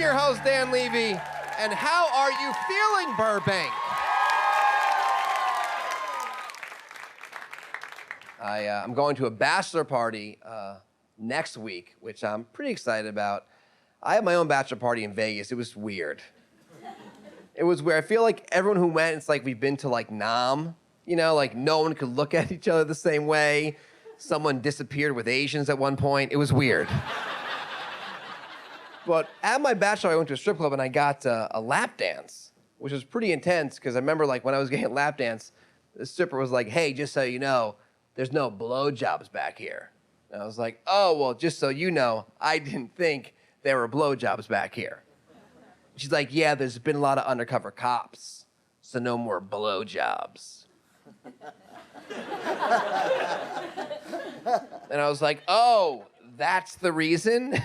your host, Dan Levy, and how are you feeling, Burbank? I'm going to a bachelor party next week, which I'm pretty excited about. I had my own bachelor party in Vegas. It was weird. It was weird. I feel like everyone who went, it's like we've been to like Nam, you know, like no one could look at each other the same way. Someone disappeared with Asians at one point. It was weird. But at my bachelor, I went to a strip club and I got a lap dance, which was pretty intense because I remember like when I was getting a lap dance, the stripper was like, hey, just so you know, there's no blowjobs back here. And I was like, oh, well, just so you know, I didn't think there were blowjobs back here. She's like, yeah, there's been a lot of undercover cops, so no more blowjobs. And I was like, oh, that's the reason?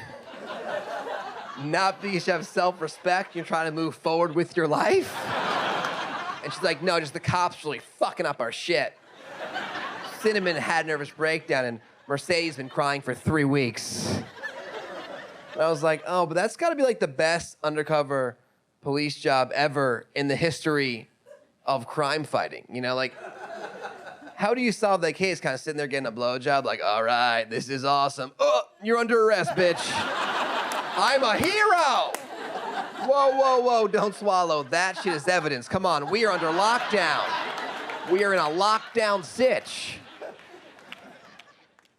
Not because you have self-respect, you're trying to move forward with your life? And she's like, no, just the cops really fucking up our shit. Cinnamon had a nervous breakdown, and Mercedes been crying for 3 weeks. And I was like, oh, but that's gotta be like the best undercover police job ever in the history of crime fighting. You know, like, how do you solve that case? Kind of sitting there getting a blowjob, like, all right, this is awesome. Oh, you're under arrest, bitch. I'm a hero. Whoa, whoa, whoa, don't swallow. That shit is evidence. Come on, we are under lockdown. We are in a lockdown sitch.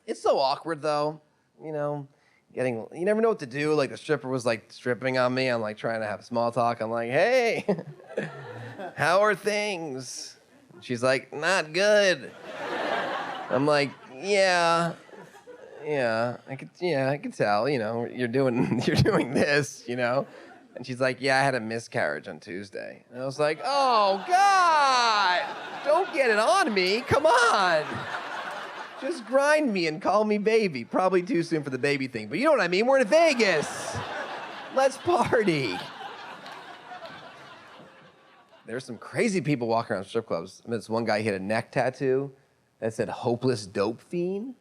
It's so awkward though, you know, you never know what to do. Like the stripper was like stripping on me. I'm like trying to have small talk. I'm like, hey, how are things? She's like, not good. I'm like, yeah, I could tell, you know, you're doing this, you know? And she's like, yeah, I had a miscarriage on Tuesday. And I was like, oh, God, don't get it on me, come on. Just grind me and call me baby. Probably too soon for the baby thing, but you know what I mean, we're in Vegas. Let's party. There's some crazy people walking around strip clubs. I mean, this one guy, he had a neck tattoo that said, hopeless dope fiend.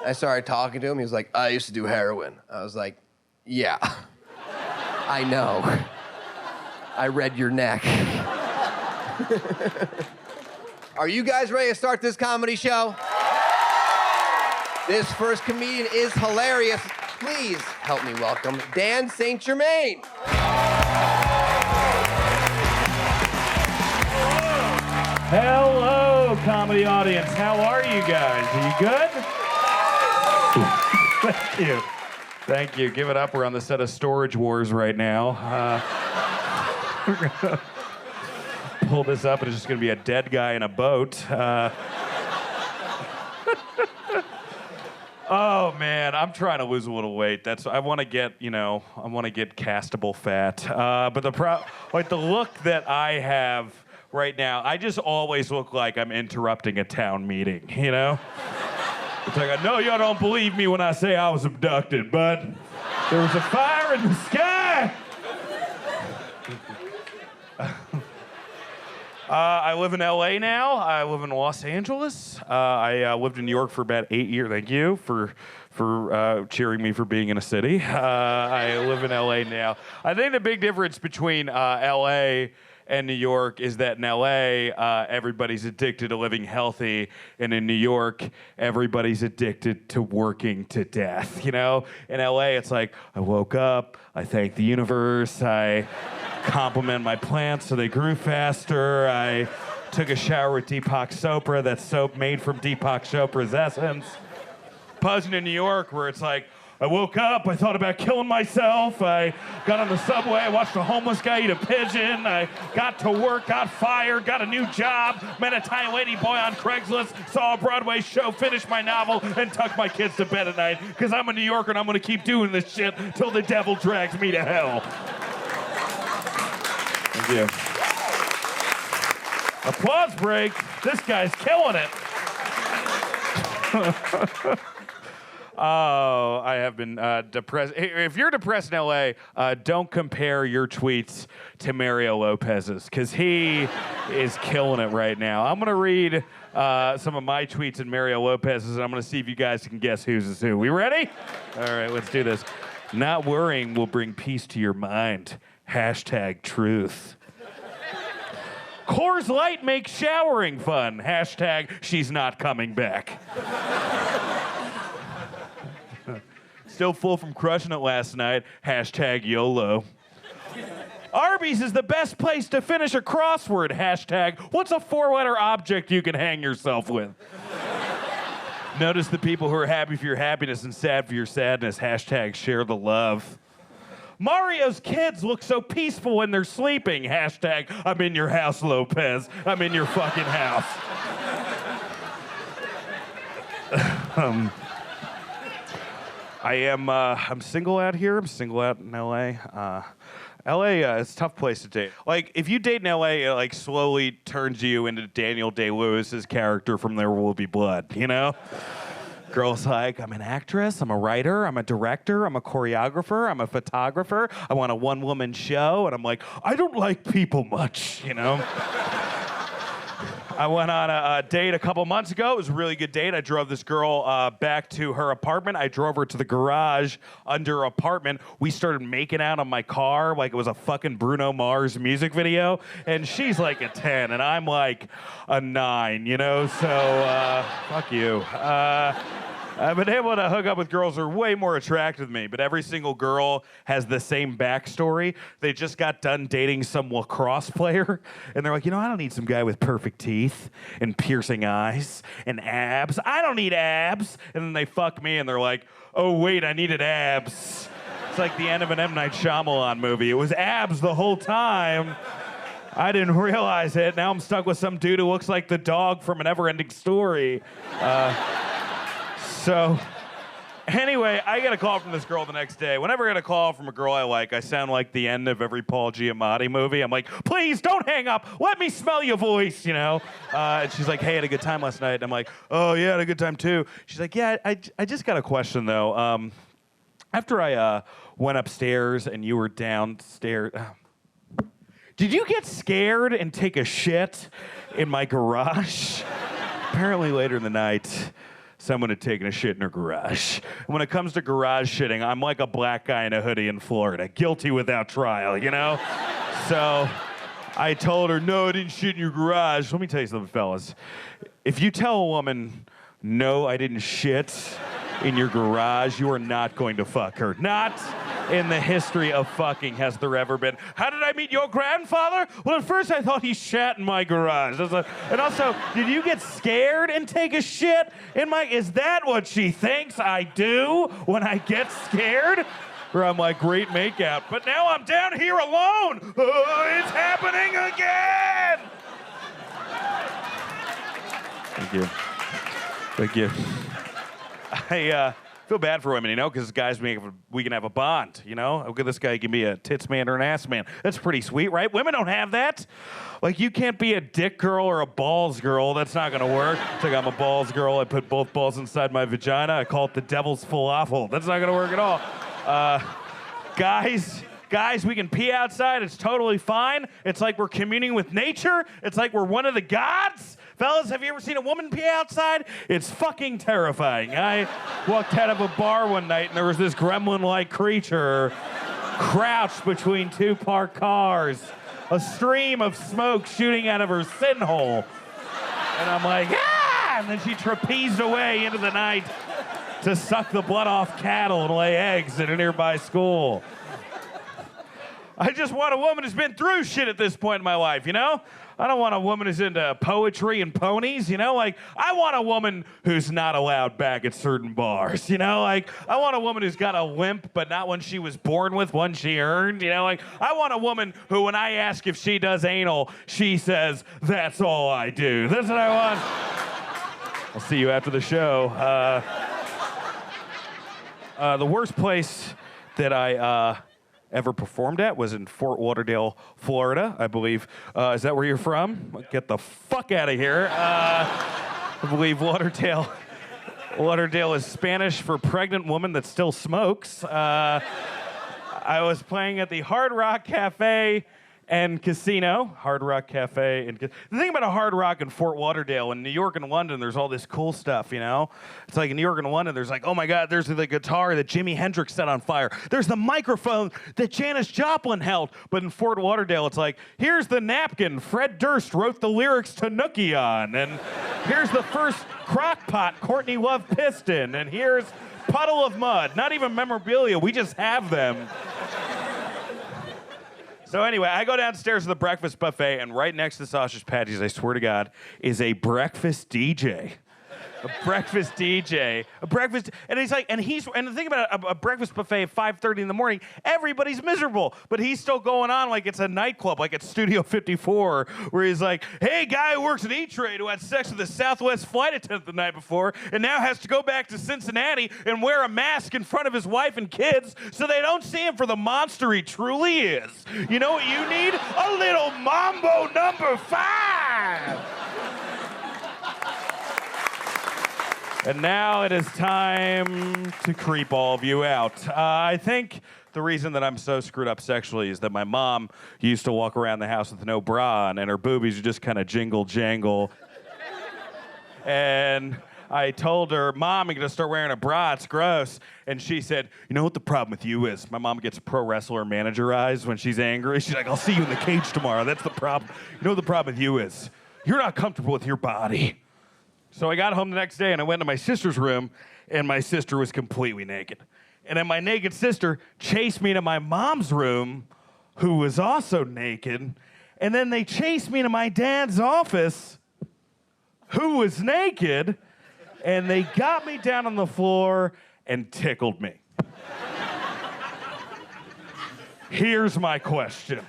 I started talking to him. He was like, I used to do heroin. I was like, yeah, I know. I read your neck. Are you guys ready to start this comedy show? This first comedian is hilarious. Please help me welcome Dan St. Germain. Hello, comedy audience. How are you guys? Are you good? Thank you. Thank you. Give it up. We're on the set of Storage Wars right now. We're going to pull this up, and it's just going to be a dead guy in a boat. Oh, man, I'm trying to lose a little weight. I want to get castable fat. But the look that I have right now, I just always look like I'm interrupting a town meeting, you know? It's like, I know y'all don't believe me when I say I was abducted, but there was a fire in the sky. I live in LA now. I live in Los Angeles. I lived in New York for about 8 years. Thank you for cheering me for being in a city. I live in LA now. I think the big difference between LA and New York is that in LA, everybody's addicted to living healthy, and in New York, everybody's addicted to working to death, you know? In LA, it's like, I woke up, I thanked the universe, I compliment my plants so they grew faster, I took a shower with Deepak Chopra, that's soap made from Deepak Chopra's essence. Buzzing in New York, where it's like, I woke up, I thought about killing myself, I got on the subway, I watched a homeless guy eat a pigeon, I got to work, got fired, got a new job, met a tiny lady boy on Craigslist, saw a Broadway show, finished my novel, and tucked my kids to bed at night, because I'm a New Yorker and I'm gonna keep doing this shit till the devil drags me to hell. Thank you. Applause break. This guy's killing it. Oh, I have been depressed. If you're depressed in LA, don't compare your tweets to Mario Lopez's, because he is killing it right now. I'm going to read some of my tweets and Mario Lopez's, and I'm going to see if you guys can guess whose is who. We ready? All right, let's do this. Not worrying will bring peace to your mind. Hashtag truth. Coors Light makes showering fun. Hashtag she's not coming back. Still full from crushing it last night. Hashtag YOLO. Arby's is the best place to finish a crossword. Hashtag what's a 4-letter object you can hang yourself with? Notice the people who are happy for your happiness and sad for your sadness. Hashtag share the love. Mario's kids look so peaceful when they're sleeping. Hashtag I'm in your house, Lopez. I'm in your fucking house. I'm single out here. I'm single out in LA. LA is a tough place to date. Like, if you date in LA, it like slowly turns you into Daniel Day-Lewis's character from There Will Be Blood, you know? Girl's like, I'm an actress, I'm a writer, I'm a director, I'm a choreographer, I'm a photographer, I want a one-woman show, and I'm like, I don't like people much, you know? I went on a date a couple months ago. It was a really good date. I drove this girl back to her apartment. I drove her to the garage under her apartment. We started making out on my car like it was a fucking Bruno Mars music video. And she's like a 10, and I'm like a 9, you know? So, fuck you. I've been able to hook up with girls who are way more attractive than me, but every single girl has the same backstory. They just got done dating some lacrosse player, and they're like, you know, I don't need some guy with perfect teeth and piercing eyes and abs. I don't need abs. And then they fuck me, and they're like, oh, wait, I needed abs. It's like the end of an M. Night Shyamalan movie. It was abs the whole time. I didn't realize it. Now I'm stuck with some dude who looks like the dog from a Never-Ending Story. So, anyway, I get a call from this girl the next day. Whenever I get a call from a girl I like, I sound like the end of every Paul Giamatti movie. I'm like, please don't hang up. Let me smell your voice, you know? And she's like, hey, I had a good time last night. And I'm like, oh, yeah, I had a good time too. She's like, yeah, I just got a question though. After I went upstairs and you were downstairs, did you get scared and take a shit in my garage? Apparently later in the night, someone had taken a shit in her garage. When it comes to garage shitting, I'm like a black guy in a hoodie in Florida, guilty without trial, you know? So I told her, no, I didn't shit in your garage. Let me tell you something, fellas. If you tell a woman, no, I didn't shit in your garage, you are not going to fuck her. Not in the history of fucking has there ever been. How did I meet your grandfather? Well, at first I thought he shat in my garage. I was like, and also, did you get scared and take a shit in my... Is that what she thinks I do when I get scared? Or I'm like, great makeout. But now I'm down here alone. Oh, it's happening again. Thank you. Thank you. I feel bad for women, you know, because guys, we can have a bond, you know? Okay, this guy can be a tits man or an ass man. That's pretty sweet, right? Women don't have that. Like, you can't be a dick girl or a balls girl. That's not going to work. It's like, I'm a balls girl. I put both balls inside my vagina. I call it the devil's falafel. That's not going to work at all. Guys, we can pee outside. It's totally fine. It's like we're communing with nature. It's like we're one of the gods. Fellas, have you ever seen a woman pee outside? It's fucking terrifying. I walked out of a bar one night and there was this gremlin-like creature crouched between two parked cars, a stream of smoke shooting out of her sin hole. And I'm like, ah! And then she trapezed away into the night to suck the blood off cattle and lay eggs in a nearby school. I just want a woman who's been through shit at this point in my life, you know? I don't want a woman who's into poetry and ponies, you know? Like, I want a woman who's not allowed back at certain bars, you know? Like, I want a woman who's got a limp, but not one she was born with, one she earned, you know? Like, I want a woman who, when I ask if she does anal, she says, that's all I do. That's what I want. I'll see you after the show. The worst place that I ever performed at was in Fort Lauderdale, Florida, I believe. Is that where you're from? Get the fuck out of here. I believe Lauderdale is Spanish for pregnant woman that still smokes. I was playing at the Hard Rock Cafe, and casino, Hard Rock Cafe. And the thing about a Hard Rock in Fort Lauderdale, in New York and London, there's all this cool stuff, you know? It's like in New York and London, there's like, oh my God, there's the guitar that Jimi Hendrix set on fire. There's the microphone that Janis Joplin held. But in Fort Lauderdale, it's like, here's the napkin Fred Durst wrote the lyrics to Nookie on. And here's the first crock pot Courtney Love pissed in. And here's puddle of mud. Not even memorabilia, we just have them. So anyway, I go downstairs to the breakfast buffet, and right next to Sausage Patties, I swear to God, is a breakfast DJ. And he's like, and the thing about a breakfast buffet at 5:30 in the morning, everybody's miserable, but he's still going on like it's a nightclub, like it's Studio 54, where he's like, hey, guy who works at E-Trade who had sex with a Southwest flight attendant the night before and now has to go back to Cincinnati and wear a mask in front of his wife and kids so they don't see him for the monster he truly is. You know what you need? A little Mambo number 5. And now it is time to creep all of you out. I think the reason that I'm so screwed up sexually is that my mom used to walk around the house with no bra on, and her boobies would just kind of jingle jangle. And I told her, Mom, you're gonna start wearing a bra, it's gross. And she said, you know what the problem with you is? My mom gets pro wrestler manager eyes when she's angry. She's like, I'll see you in the cage tomorrow, that's the problem. You know what the problem with you is? You're not comfortable with your body. So I got home the next day and I went to my sister's room and my sister was completely naked. And then my naked sister chased me to my mom's room, who was also naked. And then they chased me to my dad's office, who was naked. And they got me down on the floor and tickled me. Here's my question.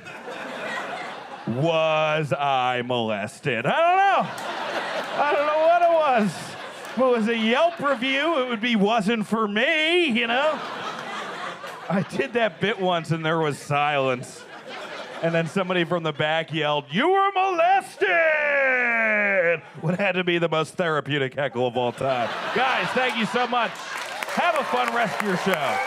Was I molested? I don't know what it was. If it was a Yelp review, it would be wasn't for me, you know? I did that bit once and there was silence. And then somebody from the back yelled, you were molested! What had to be the most therapeutic heckle of all time. Guys, thank you so much. Have a fun rest of your show.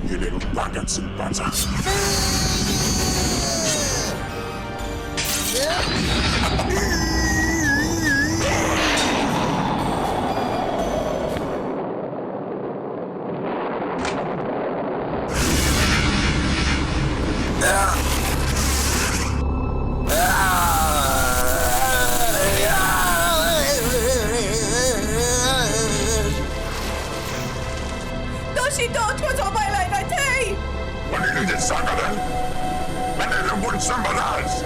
You little wagons and banzas. Saga then. Men är det våldsamma lads.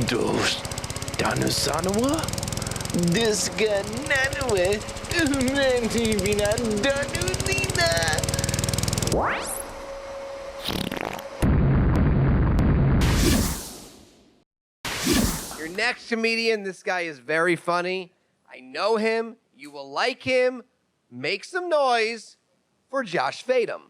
Dos Danusanawa? Duska Nanua? Nantivina Danulina? Your next comedian, this guy is very funny. I know him. You will like him. Make some noise for Josh Fadem.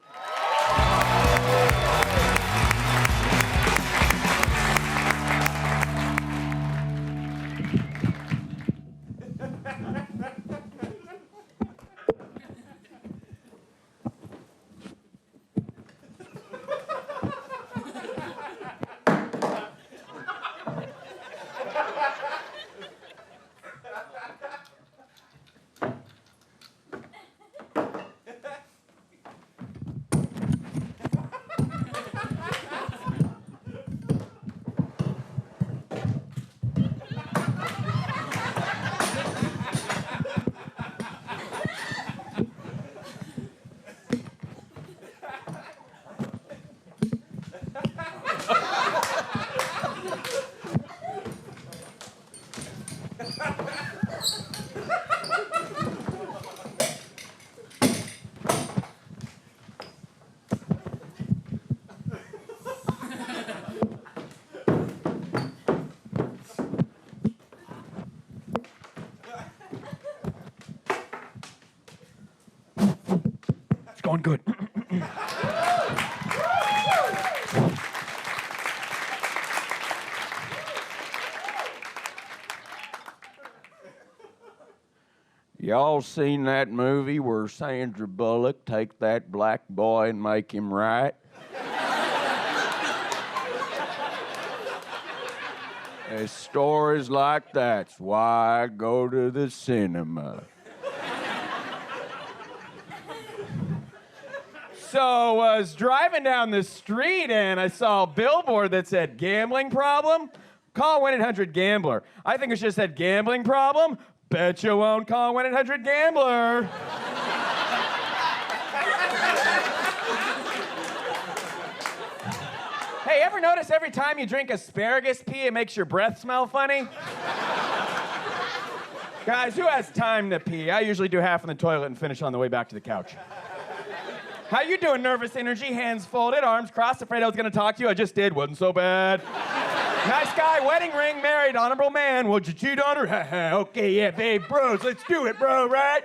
Going good. Y'all seen that movie where Sandra Bullock take that black boy and make him right? There's stories like that's why I go to the cinema. So I was driving down the street and I saw a billboard that said gambling problem. Call 1-800-GAMBLER. I think it should have said gambling problem. Bet you won't call 1-800-GAMBLER. Hey, ever notice every time you drink asparagus pea, it makes your breath smell funny? Guys, who has time to pee? I usually do half in the toilet and finish on the way back to the couch. How you doing, nervous energy? Hands folded, arms crossed, afraid I was gonna talk to you. I just did, wasn't so bad. Nice guy, wedding ring, married, honorable man. Would you cheat on her? Haha, okay, yeah, babe, bros, let's do it, bro, right?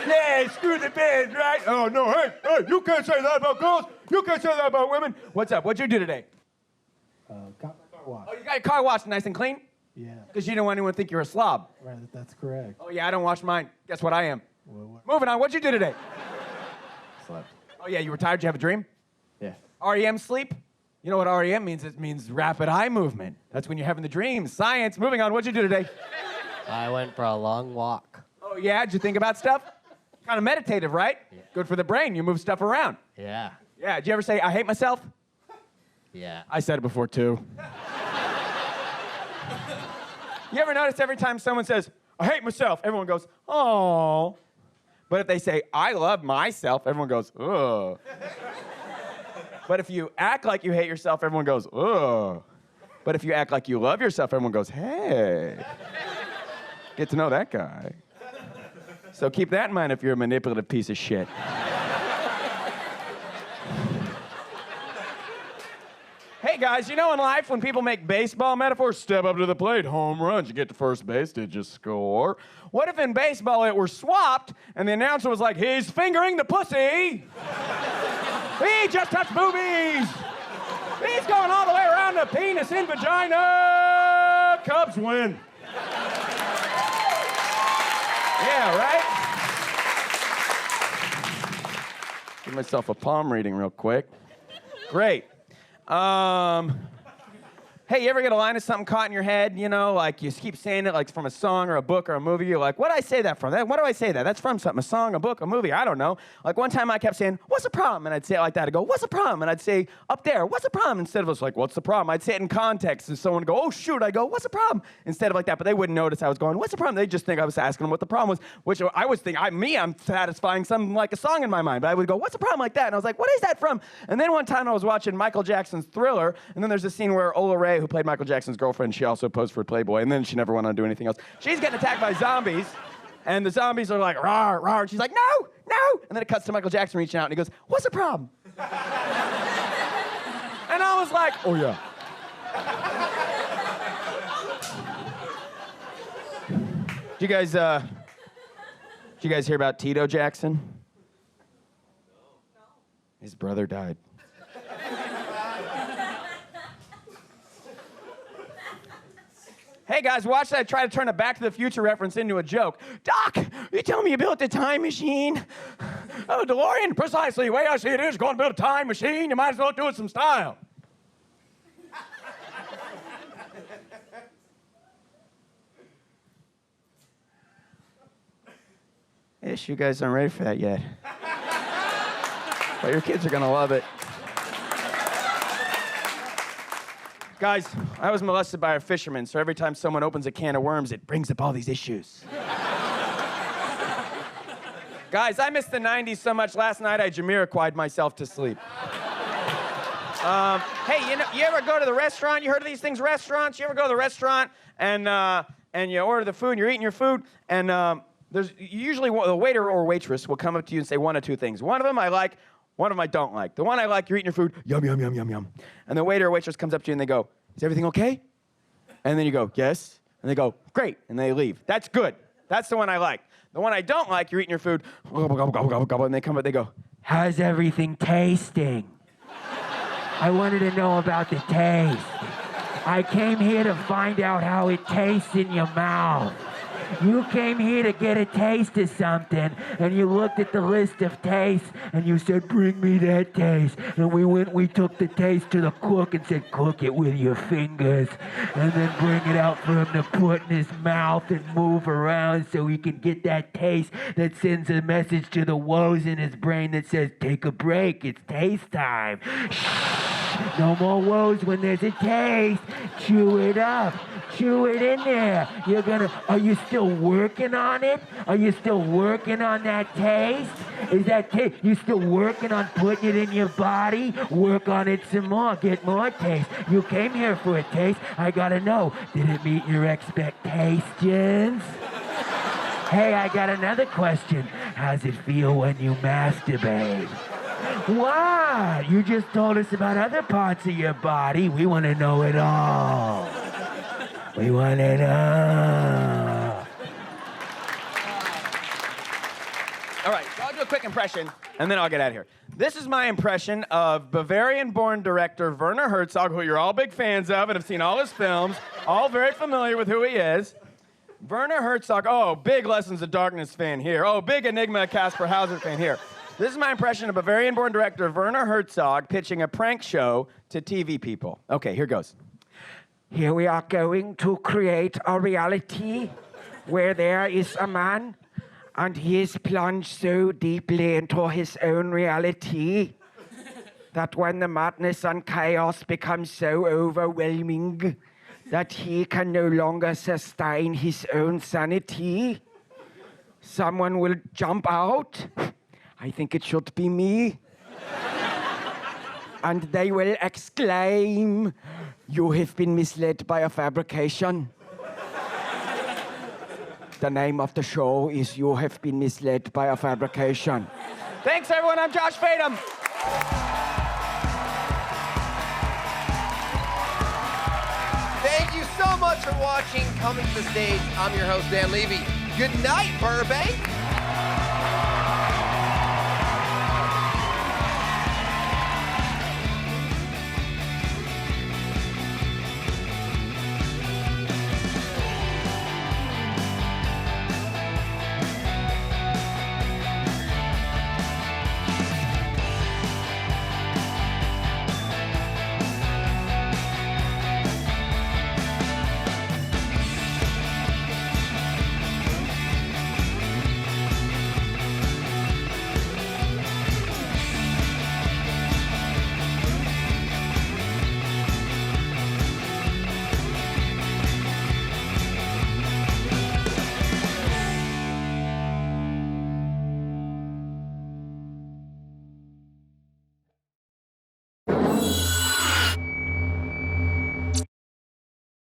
Yeah, screw the bed, right? Oh, no, hey, you can't say that about girls. You can't say that about women. What's up? What'd you do today? Got my car washed. Oh, you got your car washed nice and clean? Yeah, Because you don't want anyone to think you're a slob. right, that's correct. Oh, yeah, I don't wash mine. Guess what I am? What? Moving on, what'd you do today? Slept. Oh, yeah, you were tired? Did you have a dream? Yeah. REM sleep? You know what REM means? It means rapid eye movement. That's when you're having the dreams. Science. Moving on. What'd you do today? I went for a long walk. Oh, yeah? Did you think about stuff? Kind of meditative, right? Yeah. Good for the brain. You move stuff around. Yeah. Yeah. Did you ever say, I hate myself? Yeah. I said it before, too. You ever notice every time someone says, I hate myself, everyone goes, oh. But if they say, I love myself, everyone goes, ugh. But if you act like you hate yourself, everyone goes, ugh. But if you act like you love yourself, everyone goes, hey. Get to know that guy. So keep that in mind if you're a manipulative piece of shit. Hey guys, you know in life when people make baseball metaphors, step up to the plate, home runs, you get to first base, did you score? What if in baseball it were swapped and the announcer was like, he's fingering the pussy. He just touched boobies. He's going all the way around the penis in vagina. Cubs win. Yeah, right? Give myself a palm reading real quick. Great. Hey, you ever get a line of something caught in your head, you know, like you keep saying it like from a song or a book or a movie, you're like, what do I say that from? What do I say that? That's from something, a song, a book, a movie, I don't know. Like one time I kept saying, what's the problem? And I'd say it like that. I'd go, what's the problem? And I'd say, up there, what's the problem? Instead of us like, what's the problem? I'd say it in context and someone would go, oh shoot, I go, what's the problem? Instead of like that, but they wouldn't notice I was going, what's the problem? They'd just think I was asking them what the problem was, which I was thinking, I'm satisfying something like a song in my mind, but I would go, what's the problem like that? And I was like, what is that from? And then one time I was watching Michael Jackson's Thriller, and then there's a scene where Ola Ray, who played Michael Jackson's girlfriend. She also posed for Playboy, and then she never went on to do anything else. She's getting attacked by zombies, and the zombies are like, rawr, rawr, and she's like, no, no! And then it cuts to Michael Jackson reaching out, and he goes, what's the problem? And I was like, oh yeah. Did you guys hear about Tito Jackson? His brother died. Hey guys, watch that. Try to turn a Back to the Future reference into a joke. Doc, you tell me you built a time machine? Oh, DeLorean, precisely the way I see it is, going to build a time machine, you might as well do it some style. Ish, you guys aren't ready for that yet. But your kids are gonna love it. Guys, I was molested by a fisherman, so every time someone opens a can of worms, it brings up all these issues. Guys, I missed the 90s so much last night I Jamiroquai'd myself to sleep. Hey, you ever go to the restaurant? You heard of these things, restaurants? You ever go to the restaurant and you order the food, and you're eating your food, and there's usually the waiter or waitress will come up to you and say one of two things. One of them I like, one of them I don't like. The one I like, you're eating your food, yum, yum, yum, yum, yum. And the waiter or waitress comes up to you and they go, is everything okay? And then you go, yes. And they go, great. And they leave. That's good. That's the one I like. The one I don't like, you're eating your food, gobble, gobble, gobble, gobble, gobble, and they come up, they go, how's everything tasting? I wanted to know about the taste. I came here to find out how it tastes in your mouth. You came here to get a taste of something, and you looked at the list of tastes, and you said, bring me that taste. And we took the taste to the cook and said, cook it with your fingers, and then bring it out for him to put in his mouth and move around so he can get that taste that sends a message to the woes in his brain that says, take a break, it's taste time. Shh, no more woes when there's a taste. Chew it up. Chew it in there. Are you still working on it? Are you still working on that taste? Is that taste, you still working on putting it in your body? Work on it some more, get more taste. You came here for a taste, I gotta know, did it meet your expectations? Hey, I got another question. How's it feel when you masturbate? What? You just told us about other parts of your body. We want to know it all. We want it all. All right, so I'll do a quick impression, and then I'll get out of here. This is my impression of Bavarian-born director Werner Herzog, who you're all big fans of and have seen all his films, all very familiar with who he is. Werner Herzog, oh, big Lessons of Darkness fan here. Oh, big Enigma Casper Hauser fan here. This is my impression of Bavarian-born director Werner Herzog pitching a prank show to TV people. Okay, here goes. Here we are going to create a reality where there is a man and he is plunged so deeply into his own reality that when the madness and chaos become so overwhelming that he can no longer sustain his own sanity, someone will jump out. I think it should be me. And they will exclaim, you have been misled by a fabrication. The name of the show is You Have Been Misled by a Fabrication. Thanks, everyone. I'm Josh Fadem. Thank you so much for watching Coming to the Stage. I'm your host, Dan Levy. Good night, Burbank.